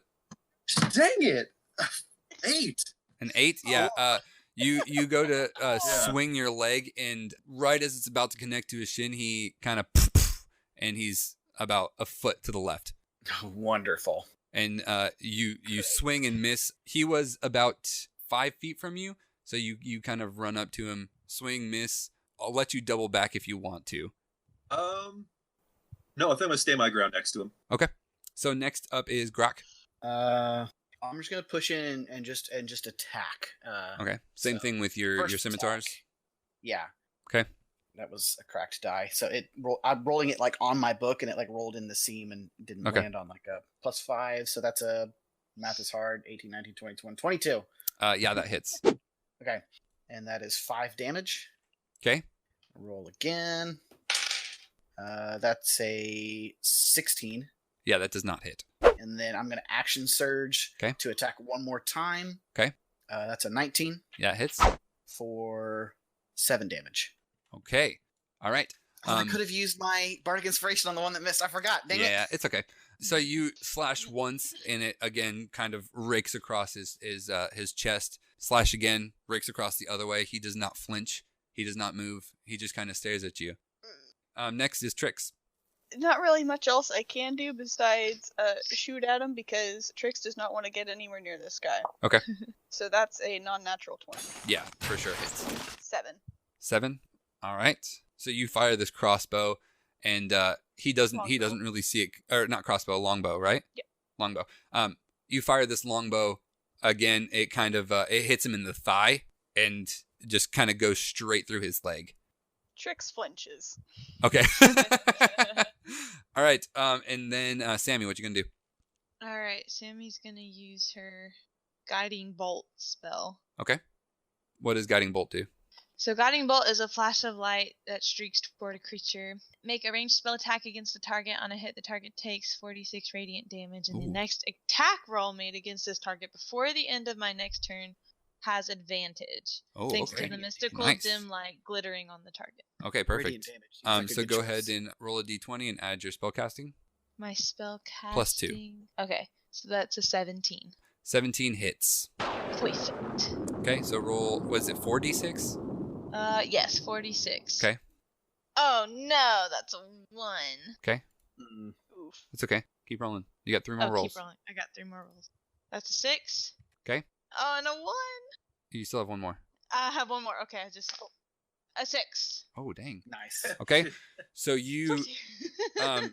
Dang it! 8. An 8? Yeah. You go to Yeah. swing your leg, and right as it's about to connect to his shin, he kind of and he's about a foot to the left. Wonderful. And you swing and miss. He was about 5 feet from you, so you kind of run up to him, swing, miss. I'll let you double back if you want to. No, I think I'm gonna stay my ground next to him. Okay. So next up is Grak. I'm just going to push in and just attack. Okay. Same so thing with your first scimitars. attack. Yeah. Okay. That was a cracked die. So I'm rolling it like on my book, and it like rolled in the seam and didn't Okay. land on like a +5. So that's a math is hard. 18, 19, 20, 21, 22. Yeah, that hits. Okay. And that is 5 damage. Okay. Roll again. That's a 16. Yeah, that does not hit. And then I'm going to action surge Okay. to attack one more time. Okay. That's a 19 Yeah, it hits. for 7 damage. Okay. All right. I could have used my Bardic Inspiration on the one that missed. I forgot. Dang Yeah, it. it's okay. So you slash once, and it again kind of rakes across his chest. Slash again, rakes across the other way. He does not flinch. He does not move. He just kind of stares at you. Next is Tricks. Not really much else I can do besides shoot at him because Trix does not want to get anywhere near this guy. Okay. So that's a non-natural 20. Yeah, for sure hits. 7. 7. All right. So you fire this crossbow, and he doesn't Longbow. really see it, or not crossbow, longbow, right? Yeah. Longbow. You fire this longbow again. It kind of it hits him in the thigh and just kind of goes straight through his leg. Trix flinches. Okay. All right. And then Sammy, what you gonna do? Alright, Sammy's gonna use her Guiding Bolt spell. Okay. What does guiding bolt do? So Guiding Bolt is a flash of light that streaks toward a creature. Make a ranged spell attack against the target. On a hit, the target takes 46 radiant damage, and the Ooh. next attack roll made against this target before the end of my next turn has advantage. Oh, thanks okay. to the mystical Nice. dim light glittering on the target. Okay, Radiant perfect. damage. Seems like a So good go choice. ahead and roll a d20 and add your spell casting. My spell casting. Plus 2. Okay, so that's a 17. 17 hits. Perfect. Okay, so roll. Was it 4d6? Yes, 46. Okay. Oh no, that's a 1. Mm. Oof. It's okay. Keep rolling. You got 3 more rolls. Keep rolling. I got 3 more rolls. That's a 6. Okay. Oh, and a 1. You still have 1 more. I have 1 more. Okay, a 6. Oh, dang. Nice. Okay. So you Um,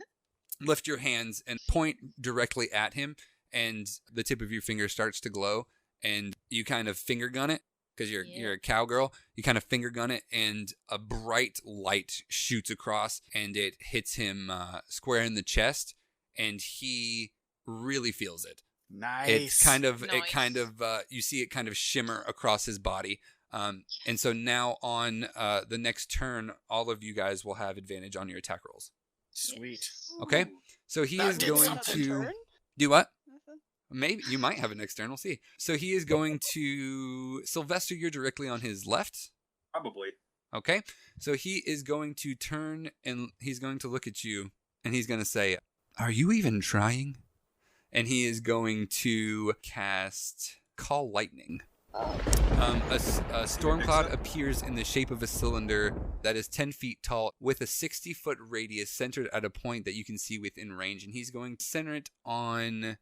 lift your hands and point directly at him, and the tip of your finger starts to glow, and you kind of finger gun it because you're a cowgirl. You kind of finger gun it, and a bright light shoots across, and it hits him square in the chest, and he really feels it. Nice. It's kind of Nice. you see it kind of shimmer across his body. And so now on the next turn, all of you guys will have advantage on your attack rolls. Sweet. Okay. So he That is did going something. to Turn? do what? Nothing? Maybe you might have an external. See. So he is going to Sylvester. You're directly on his left. Probably. Okay. So he is going to turn and he's going to look at you and he's going to say, "Are you even trying?" And he is going to cast Call Lightning. A storm cloud appears in the shape of a cylinder that is 10 feet tall with a 60-foot radius centered at a point that you can see within range. And he's going to center it on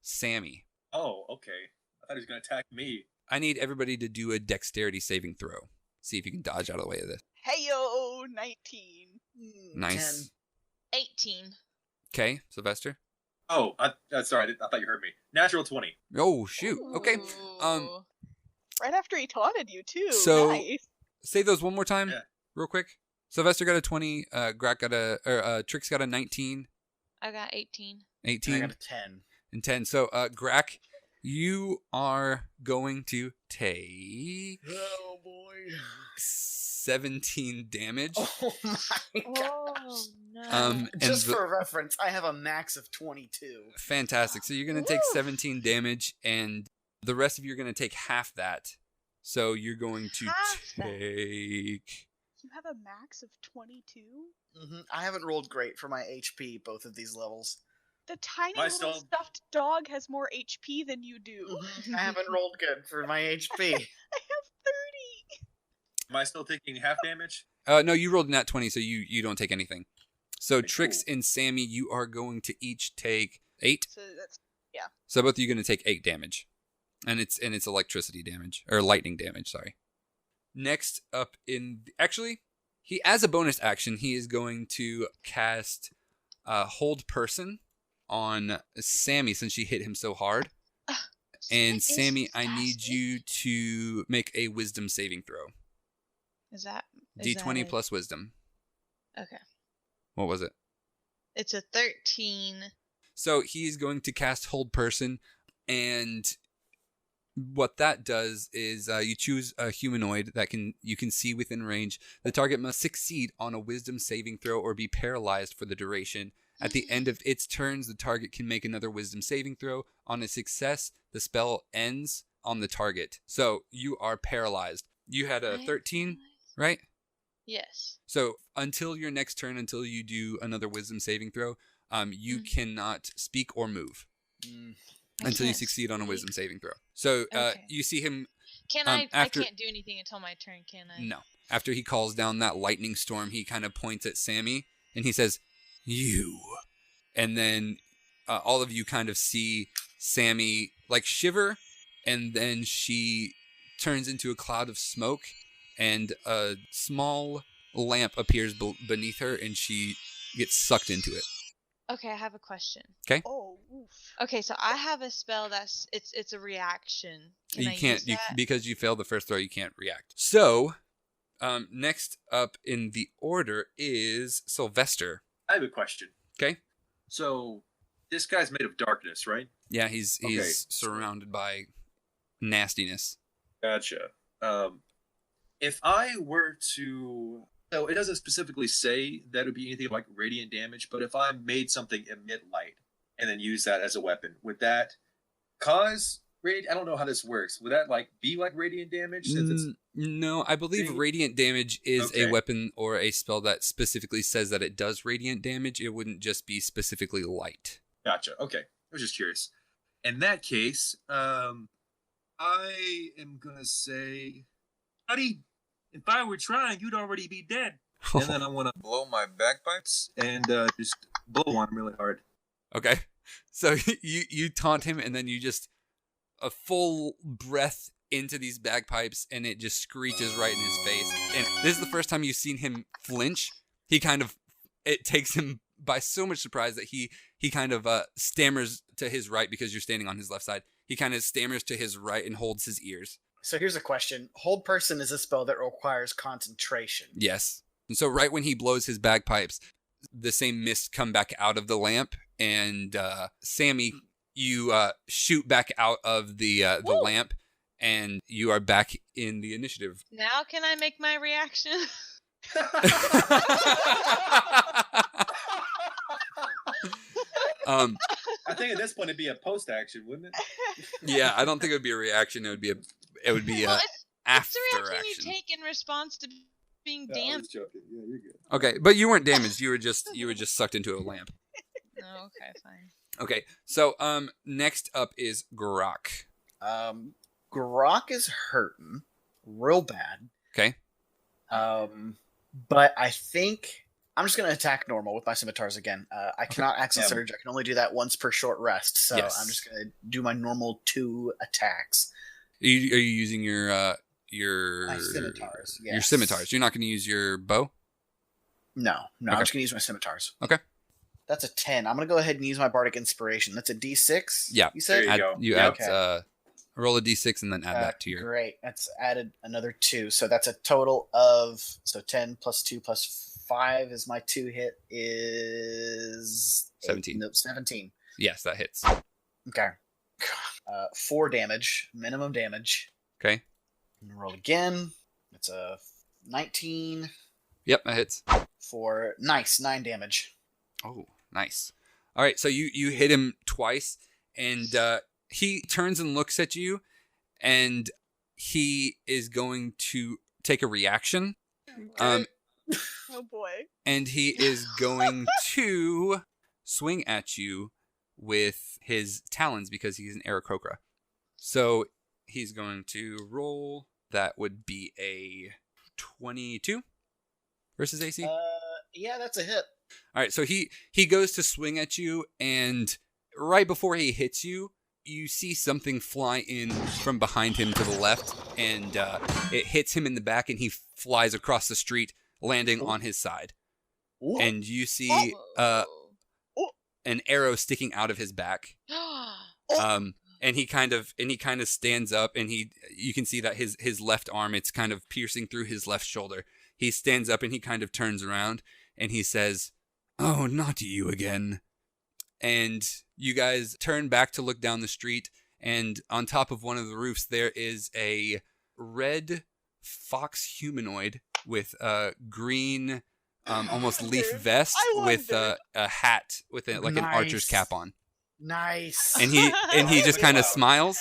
Sammy. Oh, okay. I thought he was going to attack me. I need everybody to do a dexterity saving throw. See if you can dodge out of the way of this. Hey yo, 19. Nice. 18. Okay, Sylvester. Oh, sorry. I thought you heard me. Natural 20. Oh, shoot. Okay. Ooh. Right after he taunted you too. So- Nice. Say those one more time, Yeah. real quick. Sylvester got a 20. Grak got Trix got a 19, I got 18. 18, I got a 10. and 10. So, Grak, you are going to take Oh boy. 17 damage. Oh my god. Oh No. And Just for reference, I have a max of 22. fantastic. So you're going to take 17 damage, and the rest of you are going to take half that. So you're going to Half that? take... You have a max of 22? I haven't rolled great for my HP both of these levels. The tiny My little stone- stuffed dog has more HP than you do. I haven't rolled good for my HP. I have 30. Am I still taking half damage? No, you rolled nat 20, so you don't take anything. So Okay, Trix cool. and Sammy, you are going to each take 8. So that's So both of you are going to take 8 damage. And it's electricity damage. Or lightning damage, sorry. Next up actually, he as a bonus action, he is going to cast Hold Person on Sammy since she hit him so hard. And Sammy, I need you to make a wisdom saving throw. Is that D20 that plus wisdom. Okay. What was it? It's a 13. So he's going to cast Hold Person, and what that does is you choose a humanoid that you can see within range. The target must succeed on a wisdom saving throw or be paralyzed for the duration. At the end of its turns, the target can make another wisdom saving throw. On a success, the spell ends on the target. So you are paralyzed. You had a 13, right? Yes. So until your next turn, until you do another wisdom saving throw, you cannot speak or move until you can't succeed on a speak. wisdom saving throw. So Okay. you see him. Can I can't do anything until my turn, can I? No. After he calls down that lightning storm, he kind of points at Sammy and he says, "You." And then all of you kind of see Sammy like shiver, and then she turns into a cloud of smoke, and a small lamp appears beneath her, and she gets sucked into it. Okay, I have a question. oh, oof. Okay, so I have a spell that's it's a reaction. Can You I can't use that? because you failed the first throw. You can't react. So, next up in the order is Sylvester. I have a question. Okay. So, this guy's made of darkness, right? Yeah, he's Okay. surrounded by nastiness. Gotcha. If I were to... So, it doesn't specifically say that it would be anything like radiant damage, but if I made something emit light and then use that as a weapon, would that cause radiant... I don't know how this works. Would that be like radiant damage? Since it's... No, I believe See? radiant damage is a Okay. weapon or a spell that specifically says that it does radiant damage. It wouldn't just be specifically light. Gotcha. Okay. I was just curious. In that case, I am going to say, buddy, if I were trying, you'd already be dead. And then I want to blow my bagpipes and just blow on him really hard. Okay. So you taunt him, and then you just a full breath into these bagpipes, and it just screeches right in his face. And this is the first time you've seen him flinch. It takes him by so much surprise that he kind of stammers to his right because you're standing on his left side. He kind of stammers to his right and holds his ears. So here's a question. Hold Person is a spell that requires concentration. Yes. And so right when he blows his bagpipes, the same mist come back out of the lamp, and Sammy, you shoot back out of the lamp, and you are back in the initiative. Now can I make my reaction? I think at this point it'd be a post action, wouldn't it? Yeah, I don't think it would be a reaction. It would be well, it's after the reaction action. you take in response to being No, I was damaged. joking. Yeah, you're good. Okay, but you weren't damaged. You were just sucked into a lamp. Oh, okay, fine. Okay, so next up is Grok. Grok is hurting real bad. Okay. But I think I'm just going to attack normal with my scimitars again. I cannot access Yeah. surge. I can only do that once per short rest. So Yes. I'm just going to do my normal 2 attacks. Are you using your My scimitars. Your Yes. scimitars. You're not going to use your bow? No, Okay. I'm just going to use my scimitars. Okay. That's a 10. I'm going to go ahead and use my bardic inspiration. That's a D6. Yeah. You said? There you go. You Yeah, add okay. roll a d6 and then add that to your. Great. That's added another 2. So that's a total of 10 plus 2 plus 5 is my 2 hit is 17. Nope, 17. Yes, that hits. Okay. 4 damage, minimum damage. Okay. I'm gonna roll again. It's a 19, Yep, that hits. for nice 9 damage. Oh, nice. All right, so you hit him twice, and he turns and looks at you, and he is going to take a reaction. Okay. Oh boy. And he is going to swing at you with his talons because he's an Aarakocra. So he's going to roll. That would be a 22 versus AC. Yeah, that's a hit. All right, so he goes to swing at you, and right before he hits you, you see something fly in from behind him to the left, and it hits him in the back, and he flies across the street, landing on his side. Ooh. And you see an arrow sticking out of his back. And he kind of stands up, and you can see that his left arm, it's kind of piercing through his left shoulder. He stands up and he kind of turns around and he says, "Oh, not you again." And you guys turn back to look down the street, and on top of one of the roofs there is a red fox humanoid with a green almost leaf vest with a hat with like an archer's cap on. Nice. And he just kind of smiles,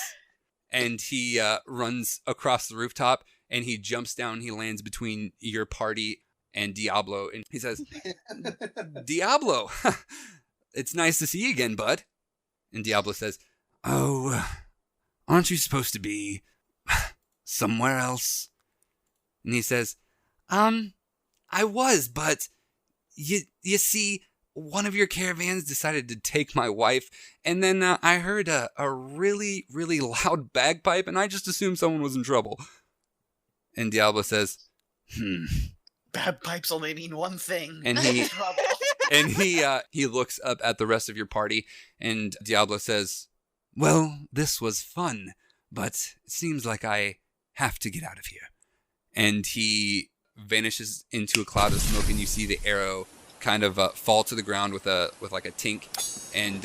and he runs across the rooftop, and he jumps down. He lands between your party and Diablo, and he says, "Diablo, it's nice to see you again, bud." And Diablo says, "Oh, aren't you supposed to be somewhere else?" And he says, I was, but you see, one of your caravans decided to take my wife, and then I heard a really, really loud bagpipe, and I just assumed someone was in trouble." And Diablo says, Bagpipes only mean one thing. And he looks up at the rest of your party, and Diablo says, "Well, this was fun, but it seems like I have to get out of here." And he vanishes into a cloud of smoke, and you see the arrow kind of fall to the ground with like a tink, and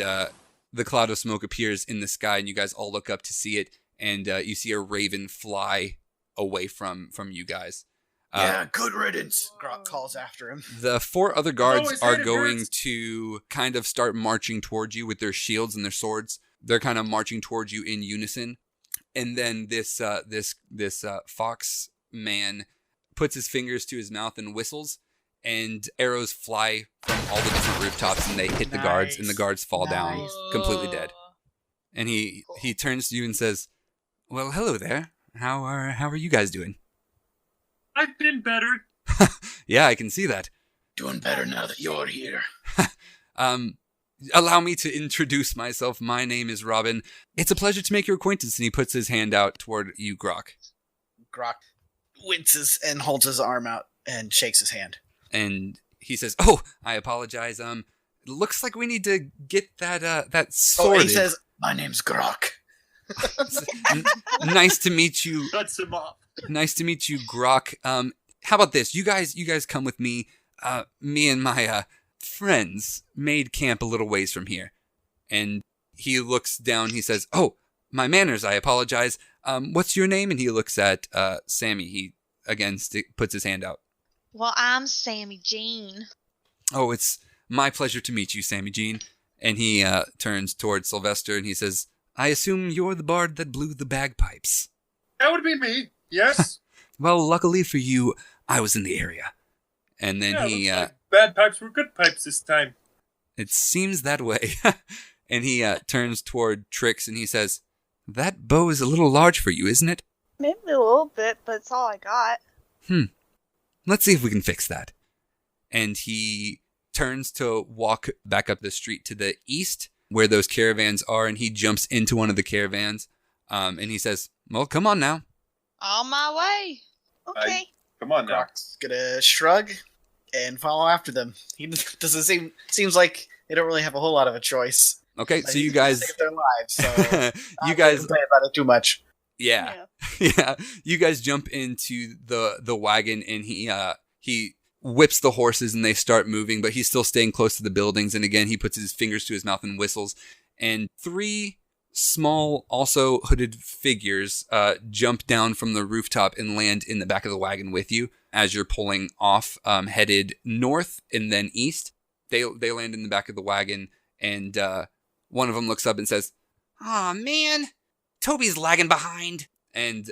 the cloud of smoke appears in the sky, and you guys all look up to see it, and you see a raven fly away from you guys. Yeah, good riddance, Grok calls after him. The 4 other guards his are head going hurts. to kind of start marching towards you with their shields and their swords. They're kind of marching towards you in unison, and then this fox man puts his fingers to his mouth and whistles, and arrows fly from all the different rooftops, and they hit the guards, and the guards fall down completely dead. And he turns to you and says, "Well, hello there. How are you guys doing?" I've been better. Yeah, I can see that. Doing better now that you're here. Allow me to introduce myself. My name is Robin. It's a pleasure to make your acquaintance. And he puts his hand out toward you, Grok. Grok winces and holds his arm out and shakes his hand. And he says, "Oh, I apologize. Looks like we need to get that sorted." He says, "My name's Grok." Nice to meet you. Cuts him off. Nice to meet you, Grok. How about this? You guys come with me. Me and my friends made camp a little ways from here." And he looks down. He says, "Oh, my manners. I apologize. What's your name?" And he looks at Sammy. He again puts his hand out. Well, I'm Sammy Jean. "Oh, it's my pleasure to meet you, Sammy Jean." And he turns towards Sylvester and he says, "I assume you're the bard that blew the bagpipes." That would be me. Yes. "Well, luckily for you, I was in the area." And then Looks he, like bad pipes were good pipes this time. "It seems that way." And he turns toward Tricks and he says, "That bow is a little large for you, isn't it?" Maybe a little bit, but it's all I got. Let's see if we can fix that." And he turns to walk back up the street to the east where those caravans are, and he jumps into one of the caravans, and he says, "Well, come on now." On my way. Okay. Come on now. Grok's gonna shrug and follow after them. He doesn't seems like they don't really have a whole lot of a choice. Okay, Like, so you he's gonna guys, save their lives. So you guys, complain about it too much. yeah. Yeah, you guys jump into the wagon, and he whips the horses, and they start moving, but he's still staying close to the buildings. And again, he puts his fingers to his mouth and whistles, and 3 small, also hooded figures jump down from the rooftop and land in the back of the wagon with you as you're pulling off, headed north and then east. They land in the back of the wagon, and one of them looks up and says, "Aw, man, Toby's lagging behind." And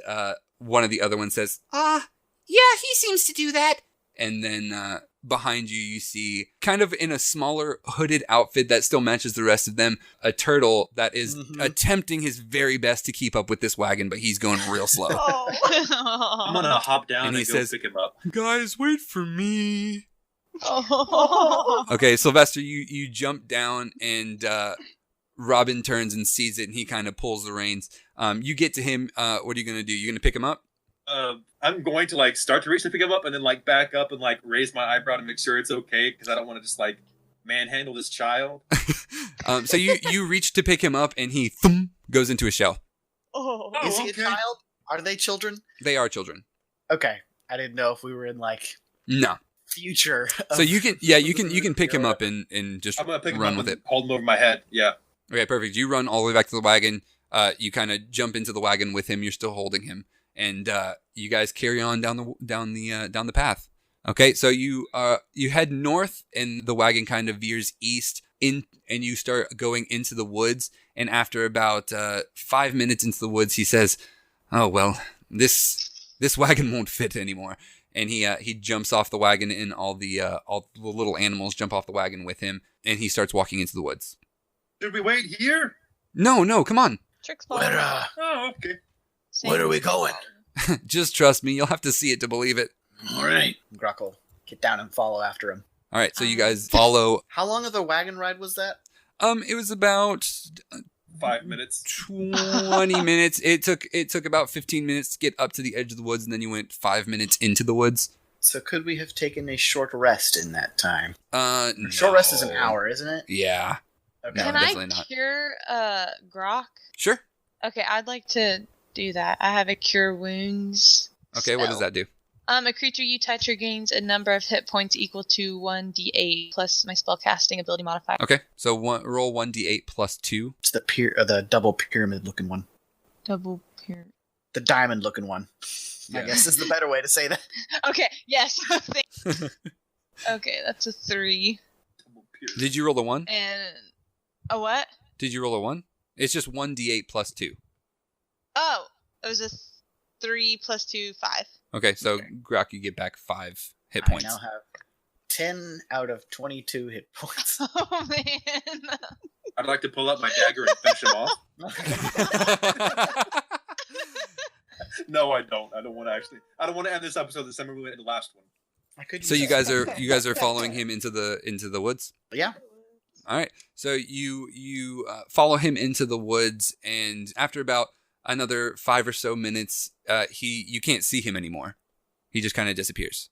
one of the other ones says, yeah, he seems to do that." And then behind you, you see, kind of in a smaller hooded outfit that still matches the rest of them, a turtle that is attempting his very best to keep up with this wagon, but he's going real slow. I'm going to hop down and he go says, pick him up. "Guys, wait for me." Oh. Okay, Sylvester, you jump down, and Robin turns and sees it, and he kind of pulls the reins. You get to him. What are you going to do? You going to pick him up? I'm going to start to reach to pick him up and then back up and raise my eyebrow to make sure it's okay, because I don't want to just manhandle this child. So you reach to pick him up, and he goes into a shell. Oh. Is he a child? Are they children? They are children. Okay. I didn't know if we were in No. future. So you can pick him up and just I'm gonna pick him run up with and it. hold him over my head. Yeah. Okay, perfect. You run all the way back to the wagon. You kind of jump into the wagon with him. You're still holding him, and you guys carry on down the path. Okay, so you head north, and the wagon kind of veers east and you start going into the woods. And after about 5 minutes into the woods, he says, "Oh well, this wagon won't fit anymore." And he jumps off the wagon, and all the little animals jump off the wagon with him, and he starts walking into the woods. Should we wait here? No, come on. Tricks Oh, okay. Where are we going? Just trust me. You'll have to see it to believe it. All right. Grok will get down and follow after him. All right, so you guys follow. How long of the wagon ride was that? It was about 5 minutes. 20 minutes. It took about 15 minutes to get up to the edge of the woods, and then you went 5 minutes into the woods. So could we have taken a short rest in that time? No. Short rest is an hour, isn't it? Yeah. Okay. No, Can definitely I not. cure Grok? Sure. Okay, I'd like to do that. I have a cure wounds. Okay, what does spell. that do? A creature you touch regains a number of hit points equal to 1d8 plus my spellcasting ability modifier. Okay, so roll 1d8 plus 2. It's the double pyramid looking one. Double pyramid. The diamond looking one. Yeah. I guess is the better way to say that. Okay, yes. Okay, that's a 3. Did you roll a 1? And a what? Did you roll a 1? It's just 1d8 plus 2. Oh, it was a 3 plus 2, 5. Okay, so Okay. Grak, you get back 5 hit I points. now have 10 out of 22 hit points. Oh man. I'd like to pull up my dagger and finish him off. No, I don't. I don't want to end this episode the same way we ended the last one. I could So use you that. guys are following him into the woods. Yeah. All right. So you follow him into the woods, and after about another 5 or so minutes, you can't see him anymore. He just kind of disappears.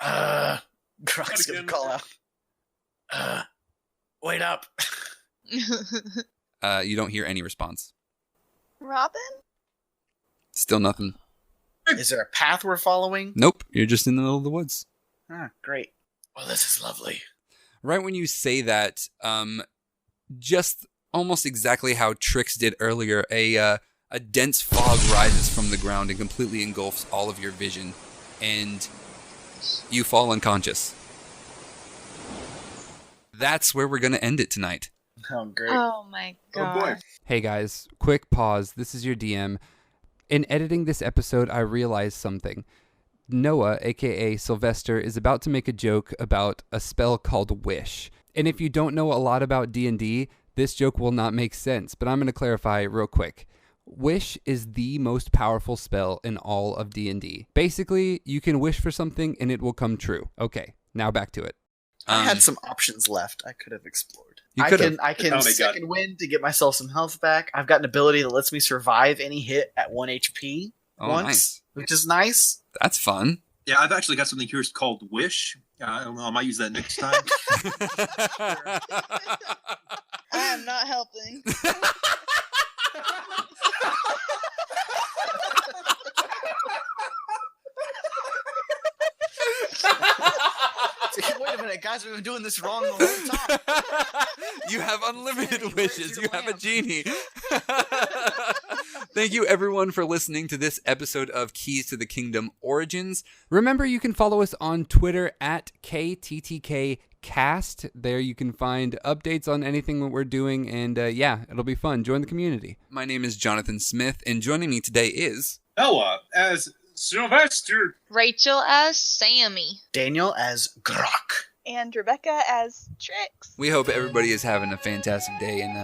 Grok's gonna call out. Wait up. You don't hear any response. Robin? Still nothing. Is there a path we're following? Nope. You're just in the middle of the woods. Ah, great. Well, this is lovely. Right when you say that, just almost exactly how Tricks did earlier, a dense fog rises from the ground and completely engulfs all of your vision, and you fall unconscious. That's where we're going to end it tonight. Oh, great. Oh my god. Oh boy. Hey guys, quick pause. This is your DM. In editing this episode, I realized something. Noah, aka Sylvester, is about to make a joke about a spell called Wish. And if you don't know a lot about D&D, this joke will not make sense, but I'm going to clarify real quick. Wish is the most powerful spell in all of D&D. Basically, you can wish for something and it will come true. Okay, now back to it. I had some options left I could have explored. You I could've. can Tell me, second wind to get myself some health back. I've got an ability that lets me survive any hit at 1 HP Oh, once, nice. which is nice. That's fun. Yeah, I've actually got something here called Wish. I don't know. I might use that next time. I am not helping. Wait a minute. it, guys. We've been doing this wrong the whole time. You have unlimited Insanity wishes. wears You your have a lamp. genie. Thank you, everyone, for listening to this episode of Keys to the Kingdom Origins. Remember, you can follow us on Twitter at KTTKcast. There you can find updates on anything that we're doing, and yeah, it'll be fun. Join the community. My name is Jonathan Smith, and joining me today is... Noah as Sylvester. Rachel as Sammy. Daniel as Grak. And Rebekah as Tricks. We hope everybody is having a fantastic day, and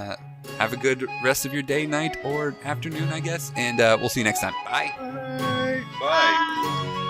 have a good rest of your day, night, or afternoon, I guess. And we'll see you next time. Bye. Bye.